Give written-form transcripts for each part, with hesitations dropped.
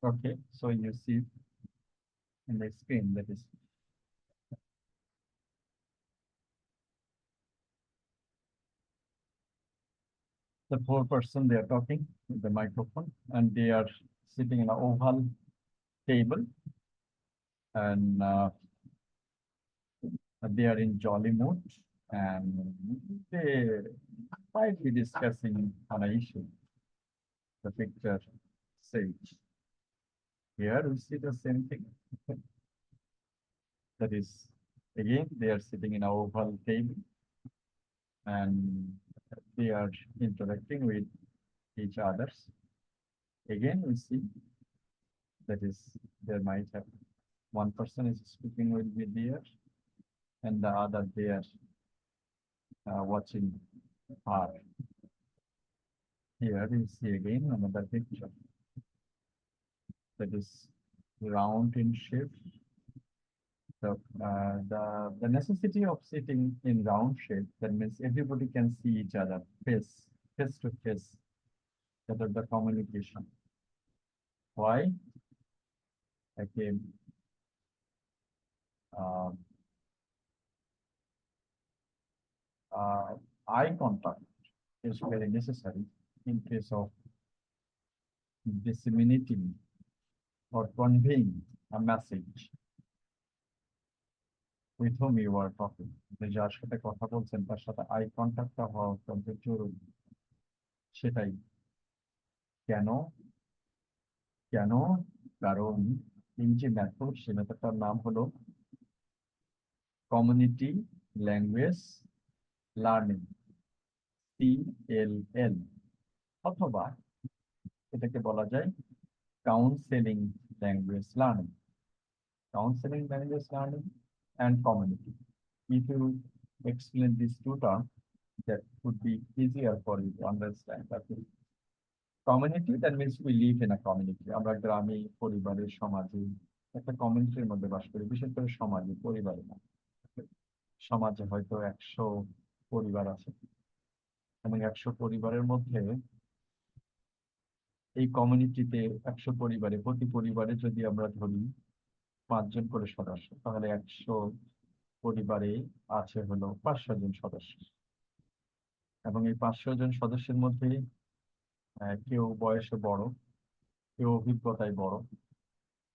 Okay, so you see in the screen that is the 4 person they are talking with the microphone, and they are sitting in an oval table, and they are in jolly mood, and they might be discussing on an issue. The picture says. Here we see the same thing. That is, again, they are sitting in an oval table, and they are interacting with each others. Again, we see that is, there might have one person is speaking will be there, and the other there watching her. Here we see again another picture that is round in shape. So the necessity of sitting in round shape, that means everybody can see each other face to face. That is the communication. Why? Again, eye contact is very necessary in case of disseminating or conveying a message with whom you are talking. যার সাথে কথা বলছেন তার সাথে I কন্ট্যাক্টটা হওয়া অত্যন্ত জরুরি। সেটাই কেন কেন কারণ এই যে মেথড, সে মেথডটার নাম হলো কমিউনিটি ল্যাঙ্গুয়েজ লার্নিং, CLL, অথবা এটাকে বলা যায় counselling language learning, counselling language learning and community. If you explain these two terms, that would be easier for you to understand. That community, that means we live in a community. আমরা গ্রামে, পরিবারে, সমাজে একটা কমিউনিটির মধ্যে বাস করি। বিশেষ করে সমাজে, পরিবারে না। সমাজে হয়তো 100 পরিবার আছে, এবং 100 পরিবারের মধ্যে এই কমিউনিটিতে 100 পরিবারে, প্রতি পরিবারে যদি আমরা ধরি 5 জন করে সদস্য, তাহলে 100 পরিবারে আছে হলো 500 জন সদস্য। এবং এই 500 জন সদস্যের মধ্যে কেউ বয়সে বড়, কেউ অভিজ্ঞতায় বড়,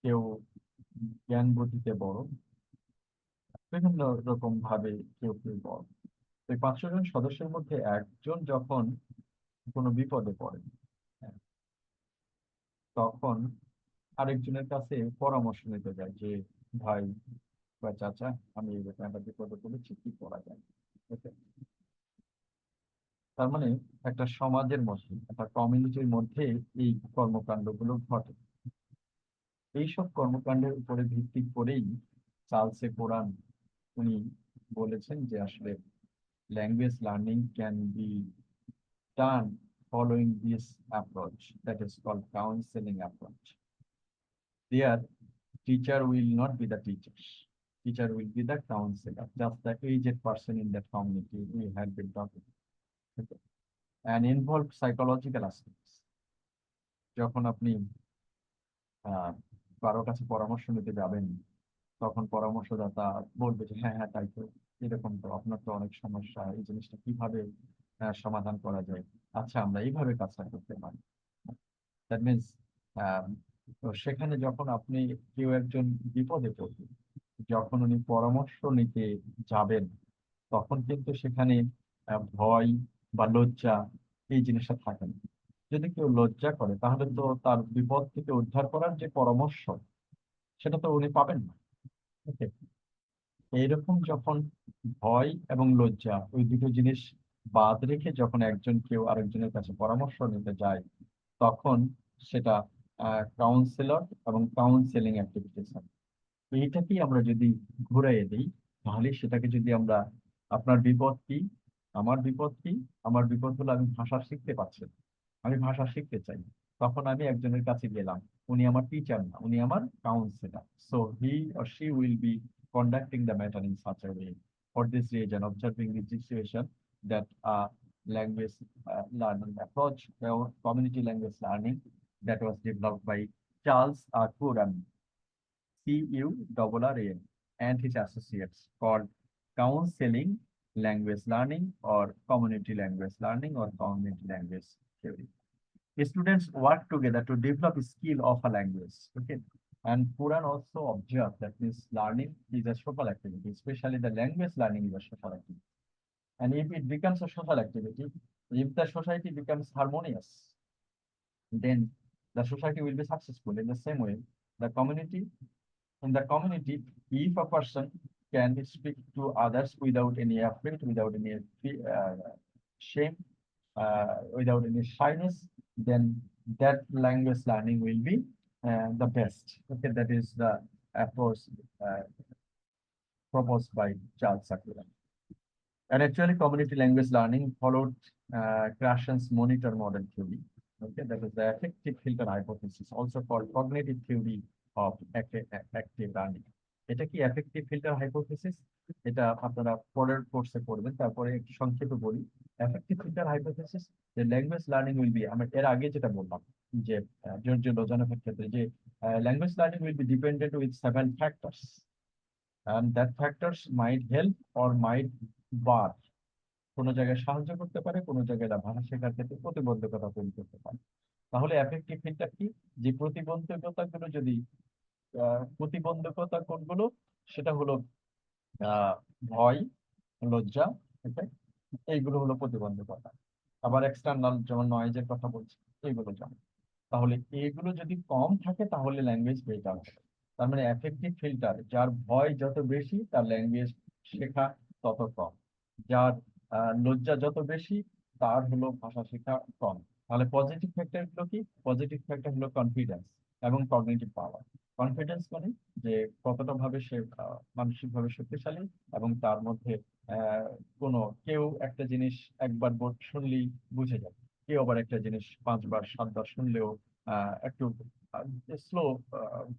কেউ জ্ঞান বুদ্ধিতে বড়, বিভিন্ন রকম ভাবে কেউ কেউ বড়। এই 500 জন সদস্যের মধ্যে একজন যখন কোনো বিপদে পড়ে, তখন আরেকজনের কাছে পরামর্শ নিতে যায় যে ভাই বা চাচা, আমি এরকম একটা বিপদে পড়েছি, কি করা যায়। তার মানে একটা সমাজের মধ্যে, একটা কমিউনিটির মধ্যে এই কর্মকাণ্ডগুলো ঘটে। এইসব কর্মকাণ্ডের উপরে ভিত্তি করেই চার্লস কোরান উনি বলেছেন যে আসলে language learning can be done following this approach, that is called counseling approach. There, teacher will not be the teachers. Teacher will be the counselor, just the aged person in that community we had been talking. Okay. And involve psychological aspects. যখন আপনি কারো কাছে পরামর্শ নিতে যাবেন, তখন পরামর্শদাতা বলবে যে হ্যাঁ হ্যাঁ তাই তো, এরকম তো, আপনার তো অনেক সমস্যা, এই জিনিসটা কিভাবে সমাধান করা যায়, আচ্ছা আমরা এইভাবে কাজটা করতে পারি। দ্যাট মিনস সেখানে যখন আপনি কেউ একজন বিপদে পড়বে, যখন উনি পরামর্শ নিতে যাবেন, তখন কিন্তু সেখানে ভয় বা লজ্জা এই জিনিসটা থাকে না। যদি কেউ লজ্জা করে, তাহলে তো তার বিপদ থেকে উদ্ধার করার যে পরামর্শ, সেটা তো উনি পাবেন না। ওকে, এইরকম যখন ভয় এবং লজ্জা, ওই দুটো জিনিস বাদ রেখে যখন একজন কেউ আরেকজনের কাছে পরামর্শ নিতে যায়, তখন সেটা কাউন্সিলর এবং কাউন্সেলিং অ্যাক্টিভিটিস হয়। এইটাকেই আমরা যদি ঘুরাইয়ে দিই, তাহলে সেটাকে যদি আমরা, আপনার বিপদ কি, আমার বিপদ কি, আমার বিপদ হলো আমি ভাষা শিখতে পারছি না, আমি ভাষা শিখতে চাই, তখন আমি একজনের কাছে গেলাম, উনি আমার টিচার না, উনি আমার councillor. So he or she will be conducting the matter in such a way. For this reason, observing the situation that language learning approach, or community language learning, that was developed by Charles Curran, CURRAN, and his associates, called counseling language learning or community language learning or community language theory. Students work together to develop a skill of a language. Okay. And Quran also observed that this learning is a social activity, especially the language learning is a social activity. And if it becomes a social activity, if the society becomes harmonious, then the society will be successful. In the same way, the community, in the community, if a person can speak to others without any effort, without any shame, without any shyness, then that language learning will be the best. Okay, that is the approach uh, proposed by Charles Sakura. And actually, community language learning followed Krashen's monitor model theory. Okay, that is the affective filter hypothesis, also called cognitive theory of active learning. এটা কি affective filter hypothesis? এটা আপনারা পরের কোর্সে পড়বেন। তারপরে একটু সংক্ষেপে বলি। অ্যাফেক্টিভ ফিল্টার হাইপোথিসিস, যে ল্যাঙ্গুয়েজ লার্নিং উইল বি, আমরা এর আগে যেটা বললাম যে জর্জ লোজানোভের ক্ষেত্রে, যে language learning will be dependent with seven factors, and that factors might help or might bar, কোনো জায়গায় সাহায্য করতে পারে, কোনো জায়গায় ভাষা শেখার ক্ষেত্রে প্রতিবন্ধকতা তৈরি করতে পারে। তাহলে অ্যাফেক্টিভ ফিল্টার কি? যে প্রতিবন্ধকতাগুলো যদি প্রতিবন্ধকতা কোনগুলো, সেটা হলো ভয়, লজ্জা, এইগুলো হলো প্রতিবন্ধকতা। আবার এক্সটার্নাল যেমন নয়েজের কথা বলছি, এইগুলো যেমন। তাহলে এইগুলো যদি কম থাকে তাহলে ল্যাঙ্গুয়েজ বেটার হবে। তার মানে অ্যাফেক্টিভ ফিল্টার, যার ভয় যত বেশি তার ল্যাঙ্গুয়েজ শেখা তত কম, যার লজ্জা যত বেশি তার হলো ভাষা শেখা কম। তাহলে পজিটিভ ফ্যাক্টর গুলো কি? পজিটিভ ফ্যাক্টর হলো কনফিডেন্স এবং কগনিটিভ পাওয়ার। কনফিডেন্স মানে যে কতটা ভাবে সে মানসিকভাবে শক্তিশালী, এবং তার মধ্যে কোনো কেউ একটা জিনিস একবার শুনলেই বুঝে যাবে, কেউ আবার একটা জিনিস 5 বার 7 বার শুনলেও একটু স্লো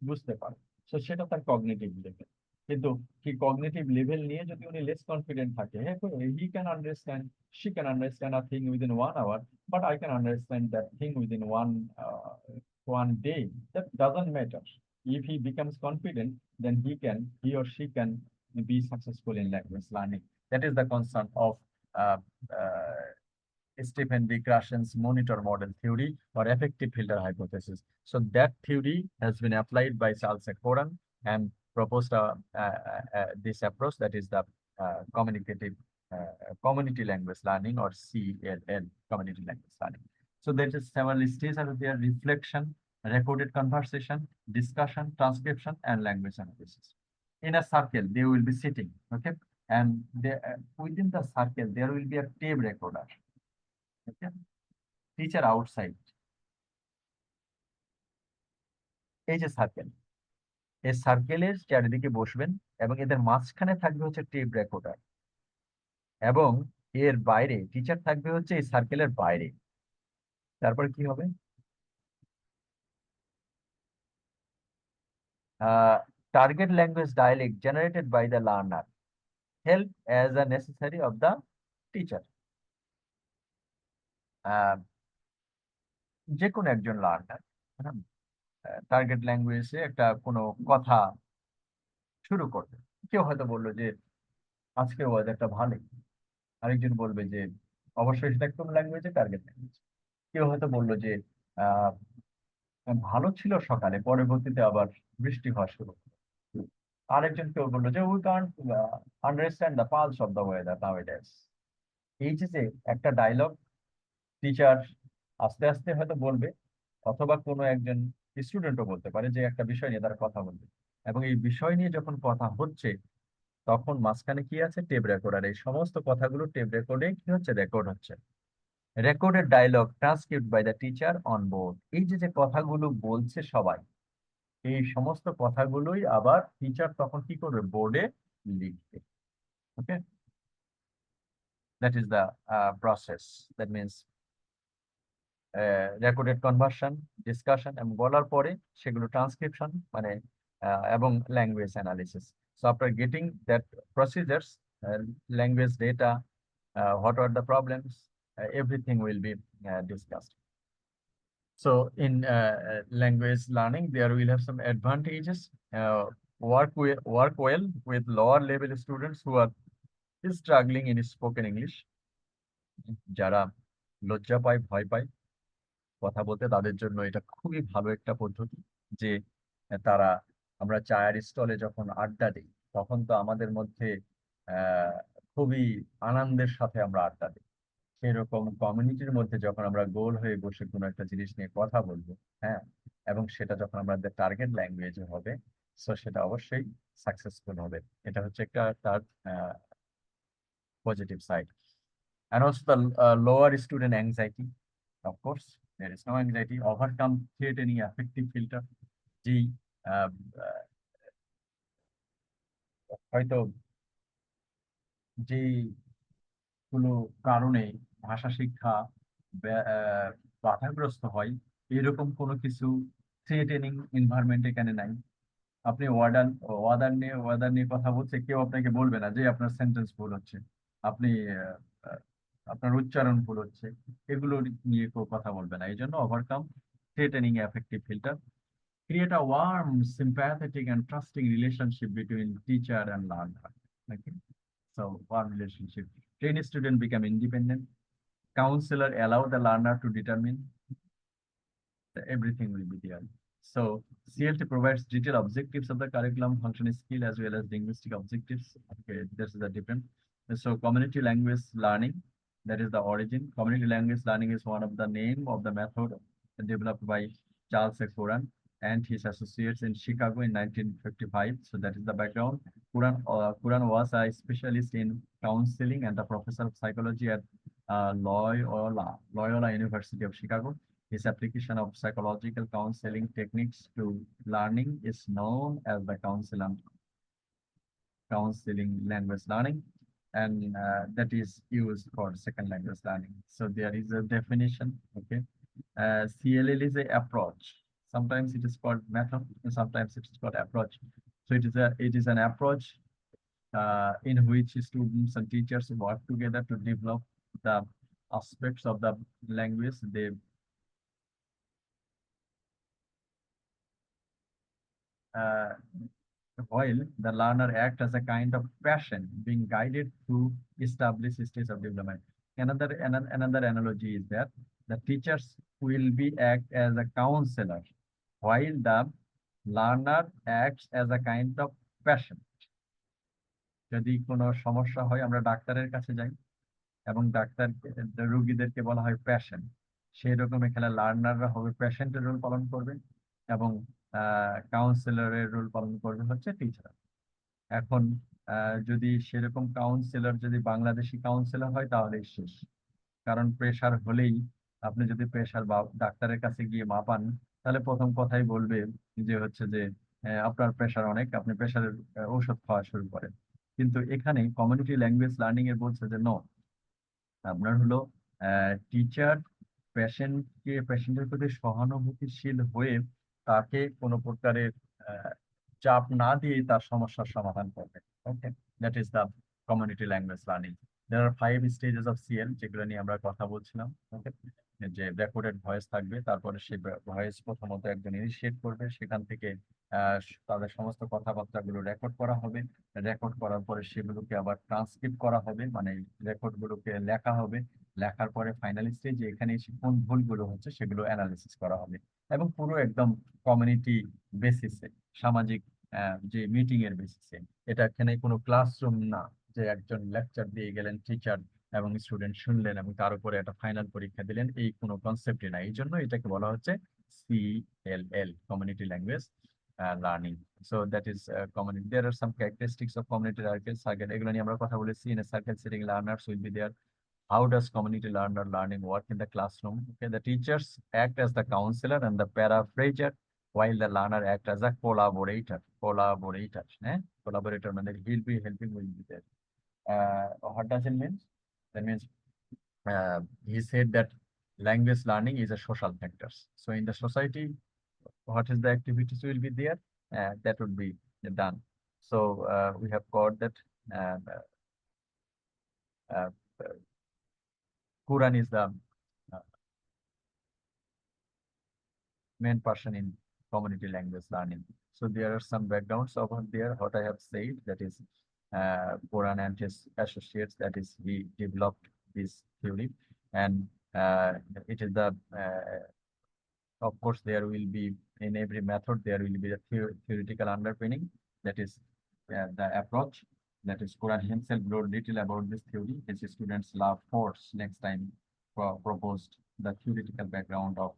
বুঝতে পারে। তো সেটা তার কগনিটিভ লেভেল। কিন্তু কি কগনিটিভ লেভেল নিয়ে যদি উনি লেস কনফিডেন্ট থাকে, হ্যাঁ, he can understand, she can understand a thing within 1 hour, but I can understand that thing within one day. That doesn't matter. If he becomes confident, then he or she can be successful in language learning. That is the concern of uh, uh, Stephen D. Krashen's monitor model theory or effective filter hypothesis. So that theory has been applied by Charles Curran and proposed this approach, that is the community language learning, or CLL, community language learning. So there is several stages are there: reflection, recorded conversation, discussion, transcription, and language analysis. In a circle, they will be sitting, okay, and within the circle there will be a tape recorder. Okay, teacher outside, এই যে circle, এই সার্কেলের চারিদিকে বসবেন এবং এদের মাঝখানে থাকবে হচ্ছে টেপ রেকর্ডার, এবং এর বাইরে টিচার থাকবে হচ্ছে এই সার্কেলের বাইরে। তারপর কি হবে? Target language dialect generated by the learner help as a necessary of the teacher. যে কোনো একজন লার্নার টার্গেট ল্যাঙ্গুয়েজে একটা কোনো কথা শুরু করবে। কেউ হয়তো বললো যে আজকে ওয়েদারটা ভালোই, আরেকজন বলবে যে অবশ্যই সেটা কোন ল্যাঙ্গুয়েজে? Target language. কেউ হয়তো বললো যে আহ ভালো ছিল সকালে, পরবর্তীতে আবার বৃষ্টি হওয়া শুরু হলো। আরেকজন কেউ বললো যে we can't understand the pulse of the weather nowadays. এই যে একটা ডায়লগ টিচার আস্তে আস্তে হয়তো বলবে, অথবা কোনো একজন স্টুডেন্টও বলতে পারে যে একটা বিষয় নিয়ে তারা কথা বলবে, এবং এই বিষয় নিয়ে যখন কথা হচ্ছে তখন মাঝখানে কি আছে? Tape recorder. এই সমস্ত কথাগুলো টেপ রেকর্ডে কি হচ্ছে? রেকর্ড হচ্ছে। Recorded dialogue transcript by the teacher on board. এই যে কথাগুলো বলছে সবাই, এই সমস্ত কথাগুলোই আবার টিচার তখন কি করবে? বোর্ডে লিখবে। Okay, that is the process. That means recorded conversion, discussion, এবং বলার পরে সেগুলো ট্রান্সক্রিপশন মানে এবং language analysis. So after getting that procedures, language data, what are the problems, everything will be discussed. So in language learning, there will have some advantages. Work well with lower level students who are struggling in spoken English. যারা লজ্জা পায়, ভয় পায় কথা বলতে, তাদের জন্য এটা খুবই ভালো একটা পদ্ধতি। যে তারা, আমরা চায়ের স্টলে যখন আড্ডা দিই, তখন তো আমাদের মধ্যে আহ খুবই আনন্দের সাথে আমরা আড্ডা দিই। সেরকম কমিউনিটির মধ্যে যখন আমরা গোল হয়ে বসে কোনো একটা জিনিস নিয়ে কথা বলবো, হ্যাঁ, এবং সেটা যখন আমাদের টার্গেট ল্যাঙ্গুয়েজে হবে, সো সেটা অবশ্যই সাকসেসফুল হবে। এটা হচ্ছে একটা তার positive side. And also the lower student anxiety. Of course, there is no anxiety. Overcome threatening affective filter. যেই আহ, হয়তো যেই কোনো কারণে ভাষা শিক্ষা বাধাগ্রস্ত হয়, এরকম কোনো কিছু থ্রেটেনিং এনভায়রনমেন্ট এখানে নাই। আপনি ওয়ার্ডার নিয়ে কথা বলছে, কেউ আপনাকে বলবে না যে আপনার সেন্টেন্স ভুল হচ্ছে, আপনি আহ, আহ, আপনার উচ্চারণ ভুল হচ্ছে, এগুলো নিয়ে কেউ কথা বলবে না। এই জন্য overcome threatening effective filter, create a warm, sympathetic, and trusting relationship between teacher and learner. Okay, so warm relationship. Train student become independent. Counselor allow the learner to determine everything will be there. So CLT provides detailed objectives of the curriculum, functional skill as well as linguistic objectives. Okay, this is the different. So community language learning, that is the origin. Community language learning is one of the name of the method developed by Charles Curran and his associates in Chicago in 1955. So that is the background. Curran was a specialist in counseling and a professor of psychology at Loyola University of Chicago. His application of psychological counseling techniques to learning is known as the counseling language learning, and that is used for second language learning. So there is a definition. Okay, CLL is a approach. Sometimes it is called method, and sometimes it is called approach. So it is an approach in which students and teachers work together to develop the aspects of the language they uh, while the learner act as a kind of passion being guided through established stages of development. Another analogy is that the teachers will be act as a counselor while the learner acts as a kind of passion. যদি কোনো সমস্যা হয়, আমরা ডাক্তারের কাছে যাই এবং doctor রোগীদেরকে বলা হয় প্যাশেন্ট, সেই রকম এখানে লার্নাররা হবে প্যাশেন্টের রোল পালন করবে এবং কাউন্সিলরের রোল পালন করবে হচ্ছে টিচার। এখন যদি সেরকম কাউন্সিলর যদি বাংলাদেশি কাউন্সিলর হয় তাহলে শেষ। কারণ প্রেশার হলেই, আপনি যদি প্রেশার বা ডাক্তারের কাছে গিয়ে মাপান, তাহলে প্রথম কথাই বলবে যে হচ্ছে যে আপনার প্রেশার অনেক, আপনি প্রেশারের ঔষধ খাওয়া শুরু করেন। কিন্তু এখানে কমিউনিটি ল্যাঙ্গুয়েজ লার্নিং এর বলছে যে নো, আপনার হলো টিচার পেশেন্টের প্রতি সহানুভূতিশীল হয়ে তাকে কোনো প্রকারের চাপ না দিয়ে তার সমস্যার সমাধান করবে। Okay, that is the community language learning. There are 5 stages of CL, যেগুলো নিয়ে আমরা কথা বলছিলাম। ওকে, যে রেকর্ডেড ভয়েস থাকবে, তারপরে সেই ভয়েস প্রথমত একজন ইনিশিয়েট করবে, সেখান থেকে আহ, তাদের সমস্ত কথাবার্তাগুলো রেকর্ড করা হবে। রেকর্ড করার পরে সেগুলোকে আবার ট্রান্সক্রিপ্ট করা হবে, মানে রেকর্ড গুলোকে লেখা হবে। লেখার পরে ফাইনাল স্টেজে এখানে এসে কোন ভুলগুলো হচ্ছে সেগুলো অ্যানালিসিস করা হবে। এবং পুরো একদম কমিউনিটি বেসিসে, সামাজিক যে মিটিং এর বেসিসে। এটা এখানে কোনো ক্লাসরুম না যে একজন লেকচার দিয়ে গেলেন টিচার এবং স্টুডেন্ট শুনলেন এবং তার উপরে একটা ফাইনাল পরীক্ষা দিলেন, এই কোনো কনসেপ্টই না। এই জন্য এটাকে বলা হচ্ছে CLL, community language learning. So that is community. There are some characteristics of community circle. এগুলো নিয়ে আমরা কথা বলেছি। In a circle setting, learners will be there. How does community learning work in the classroom? Okay, the teachers act as the counselor and the paraphraser, while the learner act as a collaborator. Collaborator means he'll be helping, will be there. What does it mean? That means he said that language learning is a social factor. So in the society, what is the activities will be there, that would be done. So we have got that uh, uh, Quran is the main person in community language learning. So there are some backgrounds over there. What I have said, that is Quran and his associates, that is he developed this theory, and it is the of course there will be in every method there will be a theoretical underpinning, that is the approach, that is Quran himself wrote little about this theory. His students love force next time proposed the theoretical background of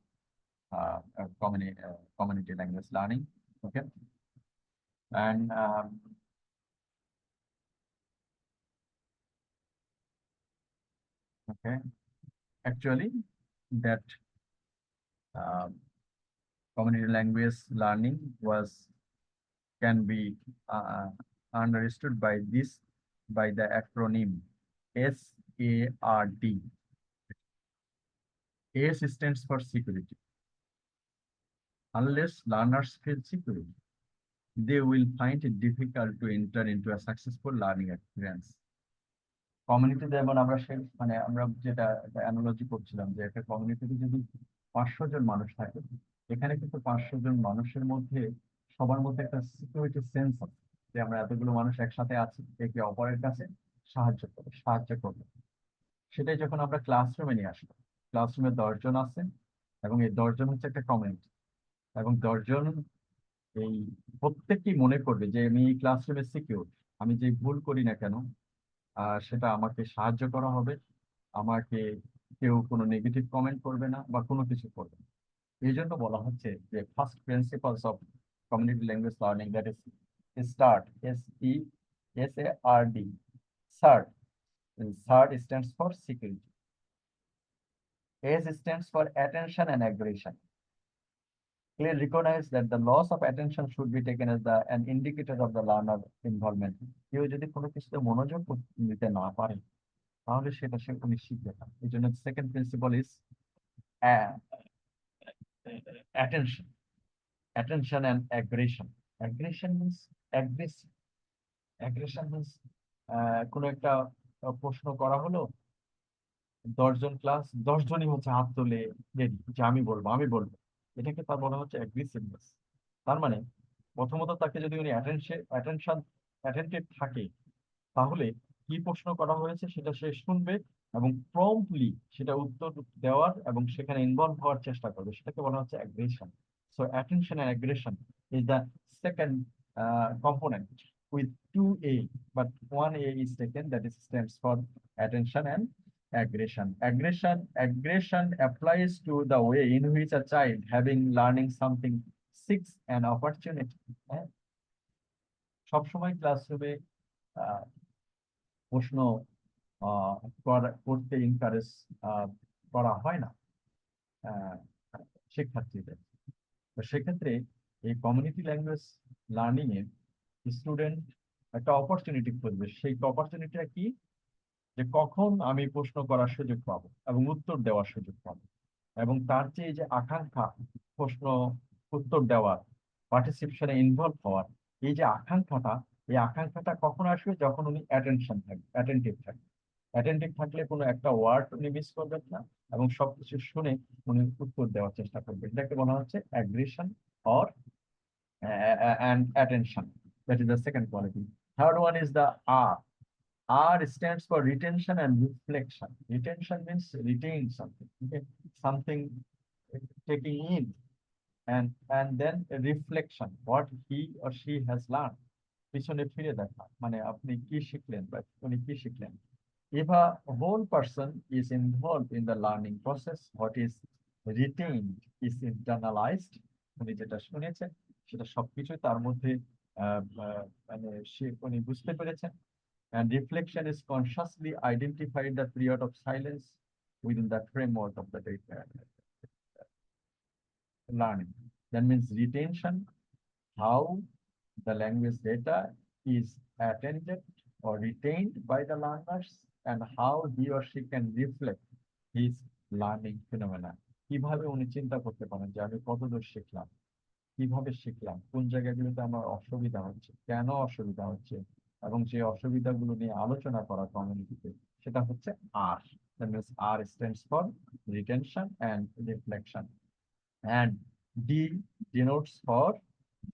community language learning. Okay, and okay, actually that um, community language learning was can be understood by this by the acronym SARD. S stands for security. Unless learners feel secure, they will find it difficult to enter into a successful learning experience. কমিউনিটিতে যেমন আমরা মানে আমরা যেটা analogy করছিলাম যে একটা কমিউনিটিতে যদি 500 জন মানুষ থাকে, এখানে কিন্তু 500 জন মানুষের মধ্যে সবার মধ্যে একটা সিকিউরিটি সেন্স আছে যে আমরা এতগুলো মানুষ একসাথে আছি, একে অপরের কাছে সাহায্য করবে। সেটাই যখন আমরা ক্লাসরুমে নিয়ে আসবো, ক্লাসরুমে 10 জন আছে এবং এই 10 জন হচ্ছে একটা কমিউনিটি, এবং 10 জন এই প্রত্যেকটি মনে করবে যে আমি এই ক্লাসরুমে সিকিউর, আমি যে ভুল করি না কেন সেটা আমাকে সাহায্য করা হবে, আমাকে কেউ কোনো নেগেটিভ কমেন্ট করবে না বা কোনো কিছু করবে না। এই জন্য বলা হচ্ছে যে first principles of community language learning, that is start, SESARD, SARD. SARD stands for security. S stands for attention and aggression. Clearly recognize that the loss of attention should be taken as an indicator of the learner involvement. কেউ যদি কোনো কিছুতে মনোযোগ দিতে না পারে তাহলে সেটা সে উনি শিখবে না। এই জন্য second principal is attention. Attention and aggression. Aggression means aggressive. Aggression means কোনো একটা প্রশ্ন করা হলো, 10 জন ক্লাস 10 জনই হচ্ছে হাত তুলে রেডি যে আমি বলবো, এটাকে তার বলা হচ্ছে অ্যাগ্রেসিভনেস। তার মানে প্রথমত তাকে যদি উনি অ্যাটেন্টিভ থাকে, তাহলে কি প্রশ্ন করা হয়েছে সেটা সে শুনবে এবং প্রম্পটলি সেটা উত্তর দেওয়ার এবং সেখানে ইনভলভ হওয়ার চেষ্টা করবে, সেটাকে বলা হচ্ছে aggression. So attention and aggression is the second component with 2A, but 1A is taken, that is stands for attention and aggression. Aggression applies to the way in which a child having learning something seeks an opportunity. সবসময় ক্লাসরুমে প্রশ্ন করতে encourage করা হয় না শিক্ষার্থীদের। তো সেক্ষেত্রে এই community language learning a student একটা অপরচুনিটি খুঁজবে। সেই অপরচুনিটিটা কি, যে কখন আমি প্রশ্ন করার সুযোগ পাবো এবং উত্তর দেওয়ার সুযোগ পাবো, এবং তার যে আকাঙ্ক্ষা প্রশ্ন উত্তর দেওয়ার, পার্টিসিপেশনে ইনভলভ হওয়ার, এই যে আকাঙ্ক্ষাটা কখন আসবে, যখন উনি অ্যাটেন্টিভ থাকবে। অ্যাটেন্টিভ থাকলে কোনো একটা ওয়ার্ড উনি মিস করবেন না এবং সবকিছু শুনে উনি উত্তর দেওয়ার চেষ্টা করবেন। এটাকে বলা হচ্ছে aggression or and attention. That is the second quality. Third one is the R. R stands for retention and reflection. Retention means retain something, okay? Something taking in, and then reflection, what he or she has learned. পিছনে ফিরে দেখা, মানে আপনি কি শিখলেন বা উনি কি শিখলেন। If a whole person is involved in the learning process, what is retained is internalized. উনি যেটা শুনেছেন সেটা সবকিছুই তার মধ্যে মানে উনি বুঝতে পেরেছেন। And reflection is consciously identified the period of silence within the framework of the data learning. That means retention, how the language data is attended or retained by the learners, and how he or she can reflect his learning phenomena. কিভাবে উনি চিন্তা করতে পারেন যে আমি কতদূর শিখলাম, কিভাবে শিখলাম, কোন জায়গাগুলোতে আমার অসুবিধা হচ্ছে, কেন অসুবিধা হচ্ছে, এবং যে অসুবিধাগুলো নিয়ে আলোচনা করা কমিউনিটিতে, সেটা হচ্ছে আর। That means R stands for retention and reflection. And D denotes for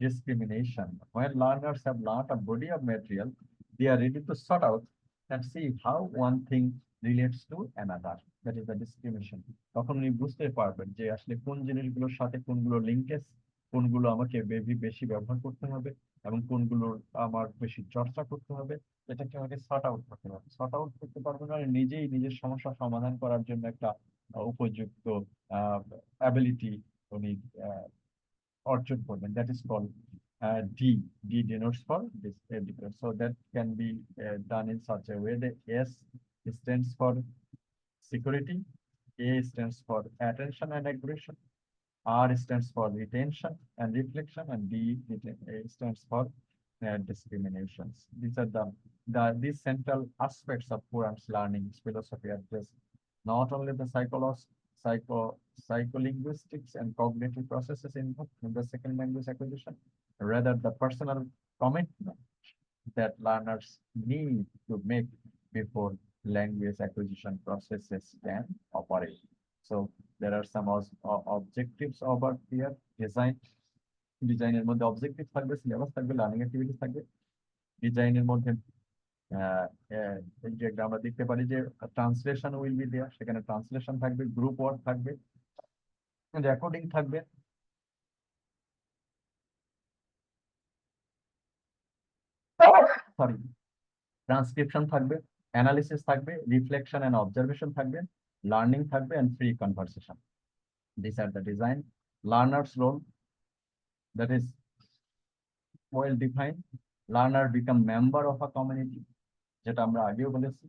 discrimination. When learners have learned a body of material, they are ready to sort out and see how one thing relates to another. That is the discrimination. তখন উনি বুঝতে পারবেন যে আসলে কোন জিনিসগুলোর সাথে কোনগুলো লিঙ্কেজ, কোনগুলো আমাকে বেশি ব্যবহার করতে হবে এবং কোনগুলোর আমার বেশি চর্চা করতে হবে, এটাকে আমাকে সর্ট আউট করতে হবে। সর্ট আউট করতে পারবেন মানে নিজেই নিজের সমস্যা সমাধান করার জন্য একটা উপযুক্ত অ্যাবিলিটি উনি অর্জন করবেন। That is called D. D denotes for this difference. So that can be done in such a way that S stands for security, A stands for attention and aggression, R stands for retention and reflection, and D stands for discriminations. These are these central aspects of Quran's learning philosophy address not only the psycholinguistics and cognitive processes involved in the second language acquisition, rather the personal commitment that learners need to make before language acquisition processes can operate. So there are some objectives over here. ডিজাইনের মধ্যে objective থাকবে, syllabus থাকবে, learning activities থাকবে। ডিজাইনের মধ্যে এই যে আমরা দেখতে পারি যে ট্রান্সলেশন উইল বি দেয়ার, সেখানে ট্রান্সলেশন থাকবে, গ্রুপ ওয়ার্ক থাকবে, রেকর্ডিং থাকবে, সরি ট্রান্সক্রিপশন থাকবে, অ্যানালিসিস থাকবে, রিফ্লেকশন এন্ড অবজারভেশন থাকবে, লার্নিং থাকবে and free conversation. This are the design. Learners role, that is well defined. Learner become member of a community, যেটা আমরা আগেও বলেছি।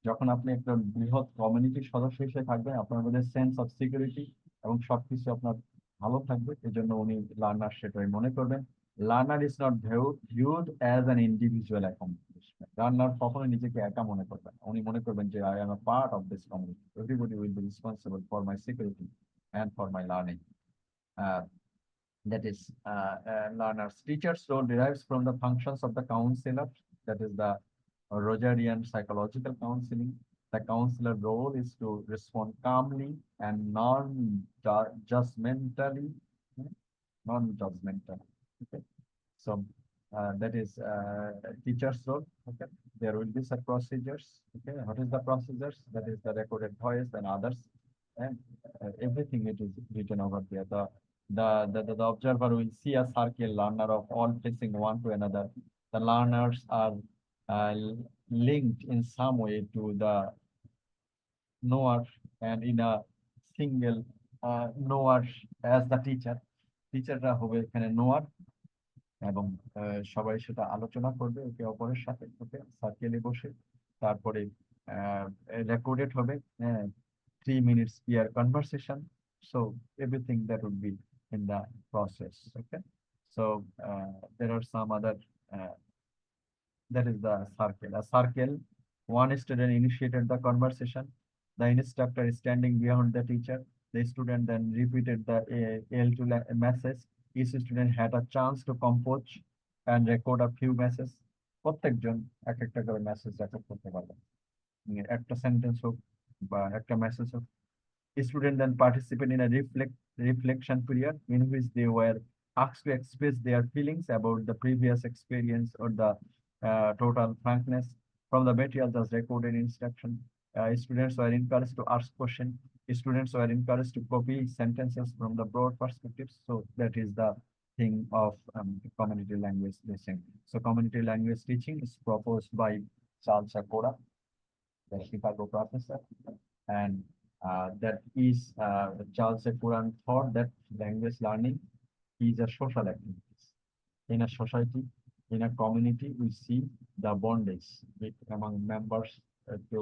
যখন আপনি একটা বৃহৎ কমিউনিটির সদস্য হিসেবে থাকবেন, আপনার মধ্যে সেন্স অফ সিকিউরিটি এবং সবকিছু আপনার ভালো থাকবে, এজন্য উনি লার্নার সেটাই মনে করবেন। Learner is not viewed as an individual accomplishment. Learner কখনো নিজেকে একা মনে করবেন না, উনি মনে করবেন যে I am a part of this community, everybody will be responsible for my security and for my learning. That is learners. Teachers' role derives from the functions of the counselor, that is the Rogerian psychological counseling. The counselor role is to respond calmly and non-judgmentally. Non-judgmental. Okay. So that is teacher's role. Okay. There will be some procedures. Okay. What is the procedures? That is the recorded voice and others, and everything it is written over there. The observer will see a circle learner of all facing one to another. The learners are uh, linked in some way to the knower, and in a single knower as the teacher. টিচাররা হবে এখানে নোয়ার এবং সবাই সেটা আলোচনা করবে একে অপরের সাথে, ওকে, সার্কেলে বসে। তারপরে রেকর্ডেড হবে, 3 minutes peer conversation. So everything that would be in the process. Okay. So there are some other, that is the circle. A circle, one student initiated the conversation. The instructor is standing behind the teacher. The student then repeated the L2 message. Each student had a chance to compose and record a few messages. প্রত্যেকজন এক একটা করে message record করতে পারবে, একটা sentence হোক বা একটা মেসেজ হোক। Students then participate in a reflection period in which they were asked to express their feelings about the previous experience or the total frankness from the material just recorded instruction. Students were encouraged to ask questions. Students were encouraged to copy sentences from the broad perspectives. So that is the thing of community language teaching. So community language teaching is proposed by Charles Sakura, the Chicago professor, and that is Charles Kuran thought that language learning is a social activity. In a society, in a community, we see the bondage among members to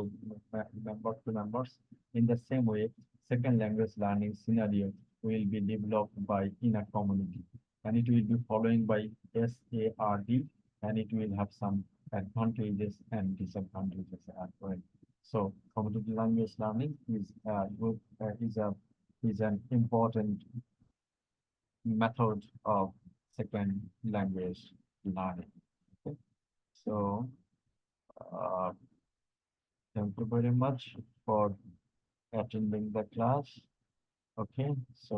members. In the same way, second language learning scenario will be developed by in a community, and it will be following by SARD, and it will have some advantages and disadvantages as well. So community language learning is is an important method of second language learning. Okay. So thank you very much for attending the class. Okay. So